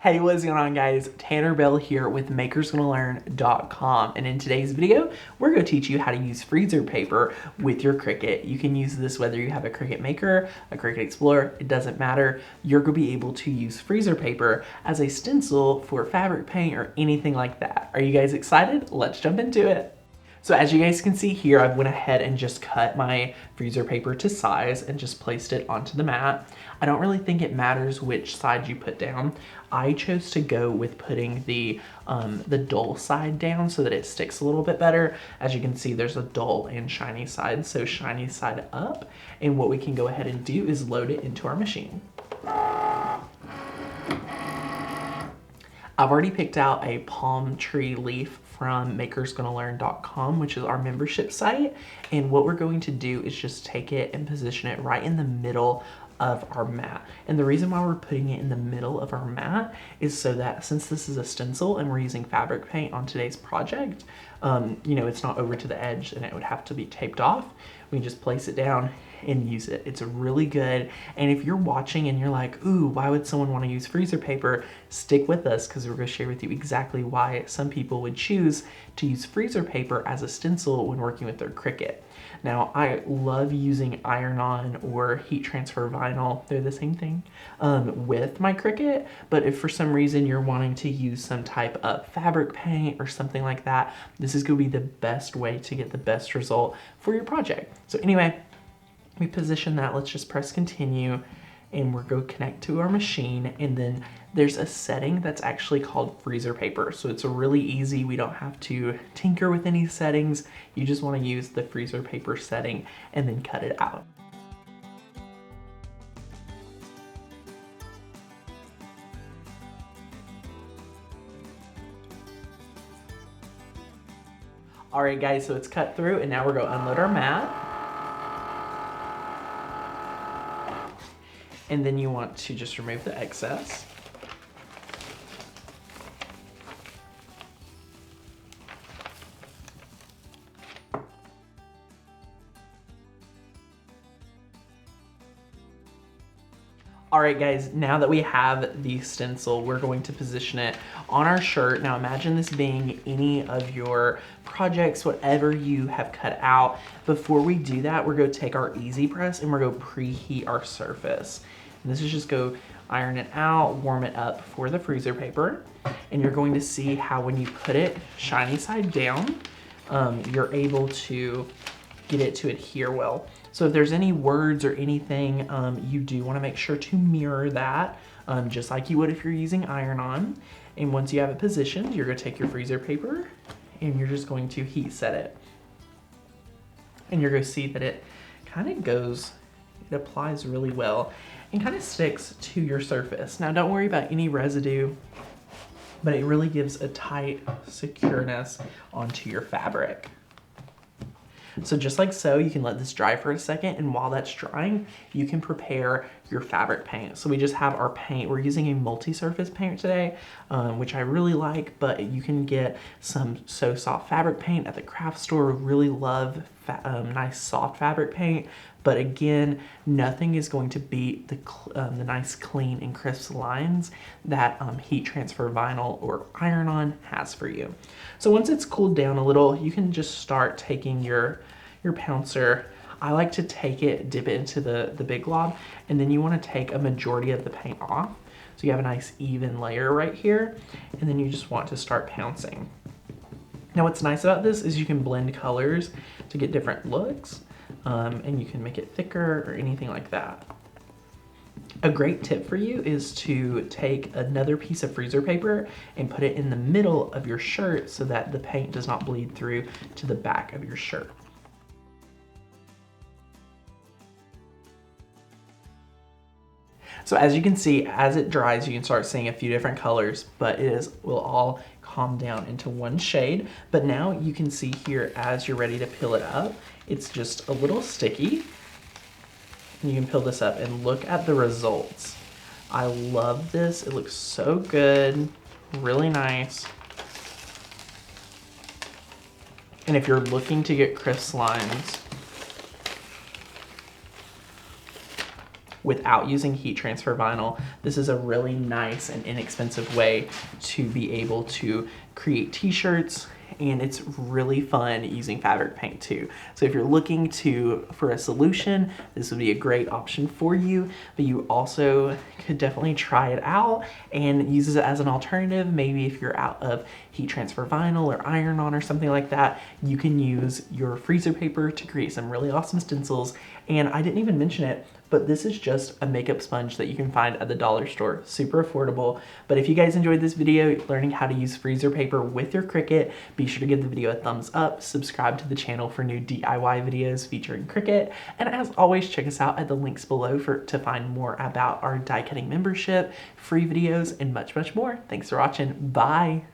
Hey, what's going on guys? Tanner Bell here with makersgonnalearn.com, and in today's video, we're going to teach you how to use freezer paper with your Cricut. You can use this whether you have a Cricut Maker, a Cricut Explorer, it doesn't matter. You're going to be able to use freezer paper as a stencil for fabric paint or anything like that. Are you guys excited? Let's jump into it. So as you guys can see here, I went ahead and just cut my freezer paper to size and just placed it onto the mat. I don't really think it matters which side you put down. I chose to go with putting the dull side down so that it sticks a little bit better. As you can see, there's a dull and shiny side, so shiny side up. And what we can go ahead and do is load it into our machine. I've already picked out a palm tree leaf from makersgonnalearn.com, which is our membership site. And what we're going to do is just take it and position it right in the middle of our mat. And the reason why we're putting it in the middle of our mat is so that since this is a stencil and we're using fabric paint on today's project, it's not over to the edge and it would have to be taped off. We can just place it down and use it. It's really good. And if you're watching and you're like, ooh, why would someone want to use freezer paper? Stick with us because we're going to share with you exactly why some people would choose to use freezer paper as a stencil when working with their Cricut. Now, I love using iron-on or heat transfer vinyl, they're the same thing, with my Cricut, but if for some reason you're wanting to use some type of fabric paint or something like that, this is going to be the best way to get the best result for your project. So anyway, we position that, let's just press continue, and we're going to connect to our machine, and then there's a setting that's actually called freezer paper. So it's really easy, we don't have to tinker with any settings, you just want to use the freezer paper setting and then cut it out. Alright guys, so it's cut through, and now we're going to unload our mat. And then you want to just remove the excess. All right guys, now that we have the stencil, we're going to position it on our shirt. Now imagine this being any of your projects, whatever you have cut out. Before we do that, we're going to take our easy press and we're going to preheat our surface. And this is just go iron it out, warm it up for the freezer paper. And you're going to see how when you put it shiny side down, you're able to get it to adhere well. So if there's any words or anything, you do want to make sure to mirror that, just like you would if you're using iron-on. And once you have it positioned, you're going to take your freezer paper and you're just going to heat set it. And you're going to see that it kind of goes, it applies really well and kind of sticks to your surface. Now don't worry about any residue, but it really gives a tight secureness onto your fabric. So just like so, you can let this dry for a second, and while that's drying, you can prepare your fabric paint. So we just have our paint. We're using a multi-surface paint today, which I really like, but you can get some So Soft fabric paint at the craft store. We really love nice soft fabric paint, but again, nothing is going to beat the nice clean and crisp lines that heat transfer vinyl or iron-on has for you. So once it's cooled down a little, you can just start taking your pouncer. I like to take it, dip it into the big glob, and then you want to take a majority of the paint off. So you have a nice even layer right here, and then you just want to start pouncing. Now what's nice about this is you can blend colors to get different looks, and you can make it thicker or anything like that. A great tip for you is to take another piece of freezer paper and put it in the middle of your shirt so that the paint does not bleed through to the back of your shirt. So as you can see, as it dries, you can start seeing a few different colors, but will all calm down into one shade. But now you can see here, as you're ready to peel it up, it's just a little sticky. And you can peel this up and look at the results. I love this. It looks so good, really nice. And if you're looking to get crisp lines, without using heat transfer vinyl. This is a really nice and inexpensive way to be able to create t-shirts, and it's really fun using fabric paint too. So if you're looking for a solution, this would be a great option for you, but you also could definitely try it out and use it as an alternative. Maybe if you're out of heat transfer vinyl or iron-on or something like that, you can use your freezer paper to create some really awesome stencils. And I didn't even mention it, but this is just a makeup sponge that you can find at the dollar store. Super affordable. But if you guys enjoyed this video learning how to use freezer paper with your Cricut, be sure to give the video a thumbs up, subscribe to the channel for new DIY videos featuring Cricut, and as always, check us out at the links below to find more about our die cutting membership, free videos, and much, much more. Thanks for watching. Bye.